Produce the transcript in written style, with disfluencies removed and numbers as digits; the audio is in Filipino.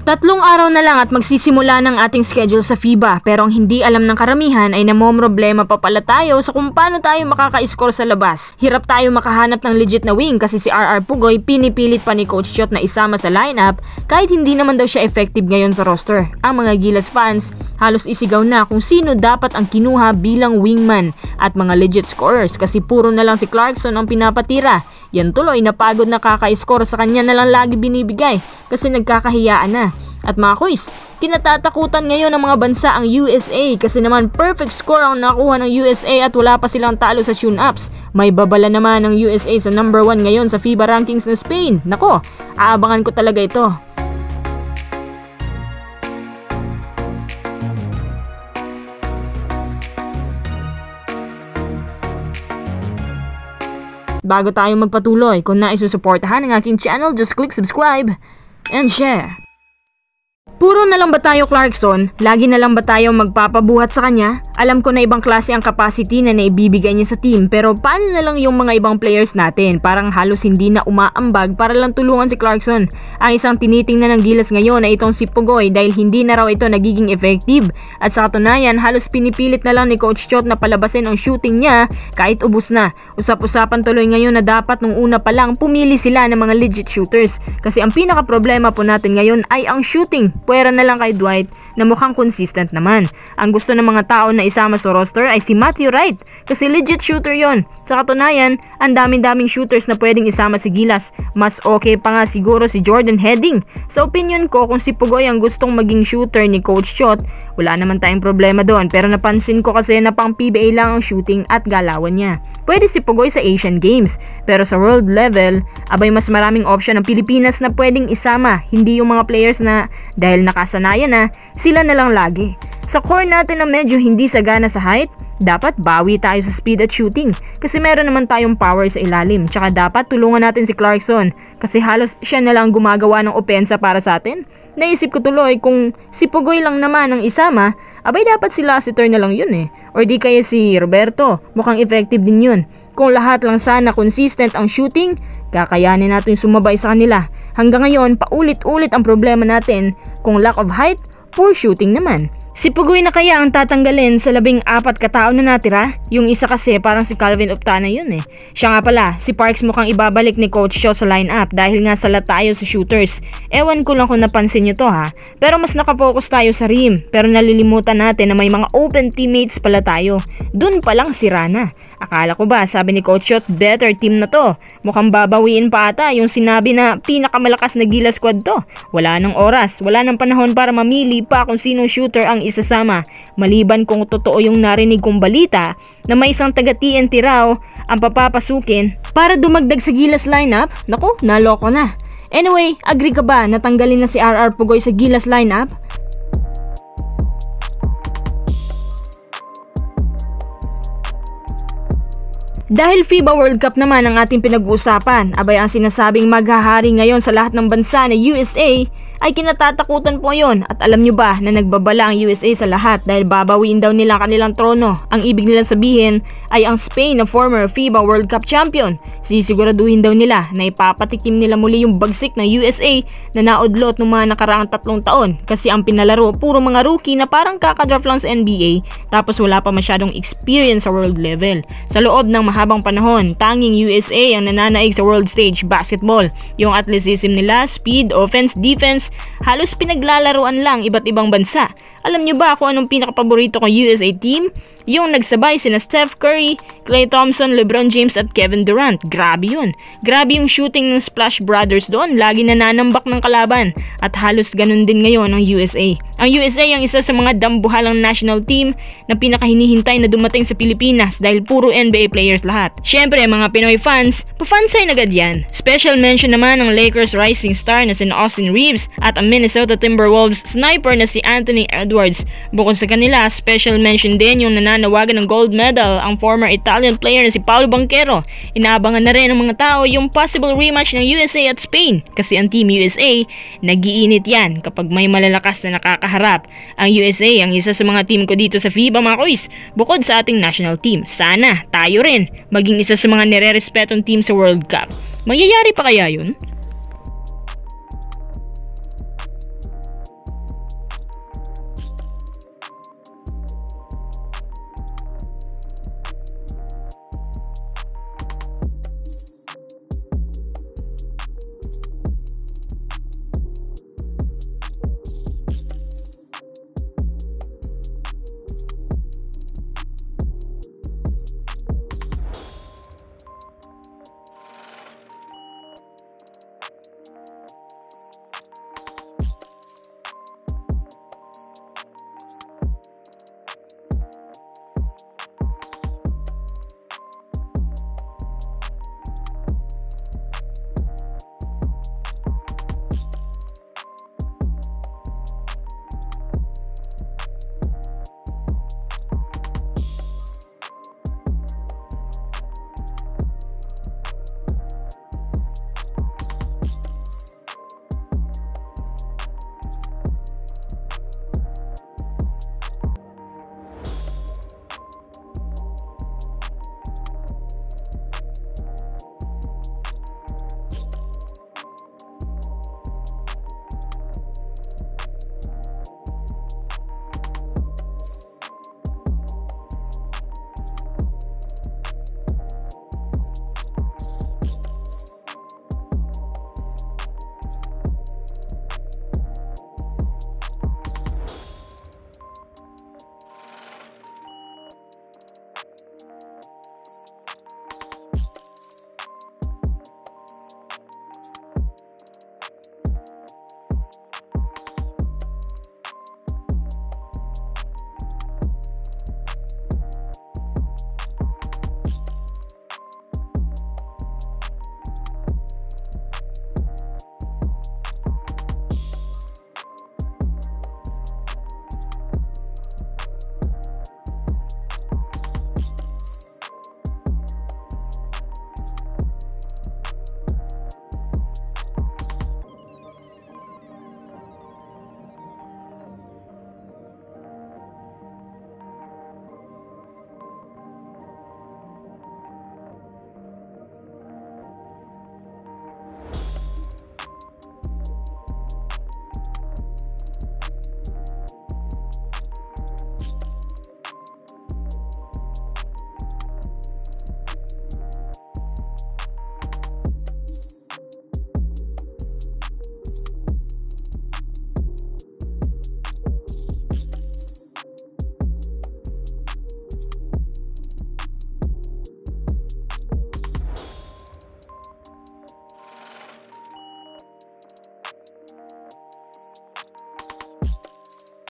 3 araw na lang at magsisimula ng ating schedule sa FIBA, pero ang hindi alam ng karamihan ay namomroblema pa pala tayo sa kung paano tayo makaka-score sa labas. Hirap tayo makahanap ng legit na wing kasi si RR Pugoy pinipilit pa ni Coach Chot na isama sa lineup kahit hindi naman daw siya effective ngayon sa roster. Ang mga Gilas fans halos isigaw na kung sino dapat ang kinuha bilang wingman at mga legit scorers kasi puro na lang si Clarkson ang pinapatira. Yan tuloy napagod na kaka-score sa kanya na lang lagi binibigay kasi nagkakahiyaan na. At mga kuys, kinatatakutan ngayon ng mga bansa ang USA kasi naman perfect score ang nakuha ng USA at wala pa silang talo sa tune-ups. May babala naman ng USA sa number 1 ngayon sa FIBA rankings ng Spain. Nako, aabangan ko talaga ito. Bago tayo magpatuloy, kung nais mo suportahan ang aking channel, just click subscribe and share. Puro na lang ba tayo Clarkson? Lagi na lang ba tayo magpapabuhat sa kanya? Alam ko na ibang klase ang capacity na naibibigay niya sa team, pero paano na lang yung mga ibang players natin? Parang halos hindi na umaambag para lang tulungan si Clarkson. Ang isang tinitingnan ng Gilas ngayon ay itong si Pugoy dahil hindi na raw ito nagiging effective. At sa katunayan, halos pinipilit na lang ni Coach Chot na palabasin ang shooting niya kahit ubos na. Usap-usapan tuloy ngayon na dapat nung una pa lang pumili sila ng mga legit shooters. Kasi ang pinaka problema po natin ngayon ay ang shooting. Pwera na lang kay Dwight na mukhang consistent naman. Ang gusto ng mga tao na isama sa roster ay si Matthew Wright kasi legit shooter yon. Sa katunayan, ang daming shooters na pwedeng isama si Gilas. Mas okay pa nga siguro si Jordan Heading. Sa opinion ko, kung si Pugoy ang gustong maging shooter ni Coach Chot, wala naman tayong problema doon. Pero napansin ko kasi na pang PBA lang ang shooting at galawan niya. Pwede si Pugoy sa Asian Games. Pero sa world level, abay mas maraming option ng Pilipinas na pwedeng isama. Hindi yung mga players na dahil nakasanayan na, sila na lang lagi. Sa core natin na medyo hindi sagana sa height, dapat bawi tayo sa speed at shooting kasi meron naman tayong power sa ilalim. Tsaka dapat tulungan natin si Clarkson kasi halos siya na lang gumagawa ng opensa para sa atin. Naisip ko tuloy kung si Pugoy lang naman ang isama, abay dapat si Lassiter na lang yun eh. Or di kaya si Roberto, mukhang effective din yun. Kung lahat lang sana consistent ang shooting, kakayanin natin sumabay sa kanila. Hanggang ngayon, paulit-ulit ang problema natin kung lack of height, poor shooting naman. Si Pugoy na kaya ang tatanggalin sa 14 katao na natira? Yung isa kasi parang si Calvin Optana yun eh. Siya nga pala, si Parks mukhang ibabalik ni Coach Chot sa lineup dahil nga salat tayo sa shooters. Ewan ko lang kung napansin nyo to ha. Pero mas nakafocus tayo sa rim. Pero nalilimutan natin na may mga open teammates pala tayo. Dun palang sira na. Akala ko ba sabi ni Coach Chot better team na to. Mukhang babawiin pa ata yung sinabi na pinakamalakas na Gilas squad to. Wala nang oras, wala nang panahon para mamili pa kung sinong shooter ang isasama. Maliban kung totoo yung narinig kong balita na may isang taga TNT raw ang papapasukin para dumagdag sa Gilas lineup. Naku, naloko na. Anyway, agree ka ba na tanggalin na si RR Pugoy sa Gilas lineup? Dahil FIBA World Cup naman ang ating pinag-uusapan, abay ang sinasabing maghahari ngayon sa lahat ng bansa na USA ay kinatatakutan po yon. At alam nyo ba na nagbabala ang USA sa lahat dahil babawiin daw nila kanilang trono. Ang ibig nilang sabihin ay ang Spain na former FIBA World Cup champion. Sisiguraduhin daw nila na ipapatikim nila muli yung bagsik ng USA na naudlot ng mga nakaraang 3 taon kasi ang pinalaro puro mga rookie na parang kakadraft lang sa NBA tapos wala pa masyadong experience sa world level. Sa loob ng mahabang panahon, tanging USA ang nananaig sa world stage basketball. Yung athleticism nila, speed, offense, defense, halos pinaglalaruan lang iba't ibang bansa. Alam nyo ba kung anong pinakapaborito kong USA team? Yung nagsabay sina Steph Curry, Klay Thompson, LeBron James at Kevin Durant. Grabe yun. Grabe yung shooting ng Splash Brothers doon. Lagi nananambak ng kalaban. At halos ganun din ngayon ang USA. Ang USA ang isa sa mga dambuhalang national team na pinakahinihintay na dumating sa Pilipinas dahil puro NBA players lahat. Syempre mga Pinoy fans, pafansay na agad yan. Special mention naman ang Lakers rising star na si Austin Reeves at ang Minnesota Timberwolves sniper na si Anthony Edwards. Bukod sa kanila, special mention din yung nananawagan ng gold medal ang former Italian player na si Paolo Banchero. Inaabangan na rin ng mga tao yung possible rematch ng USA at Spain kasi ang Team USA nagiinit yan kapag may malalakas na nakakaharap. Ang USA ang isa sa mga team ko dito sa FIBA mga kuys, bukod sa ating national team. Sana tayo rin maging isa sa mga nire-respetong team sa World Cup. Mangyayari pa kaya yun?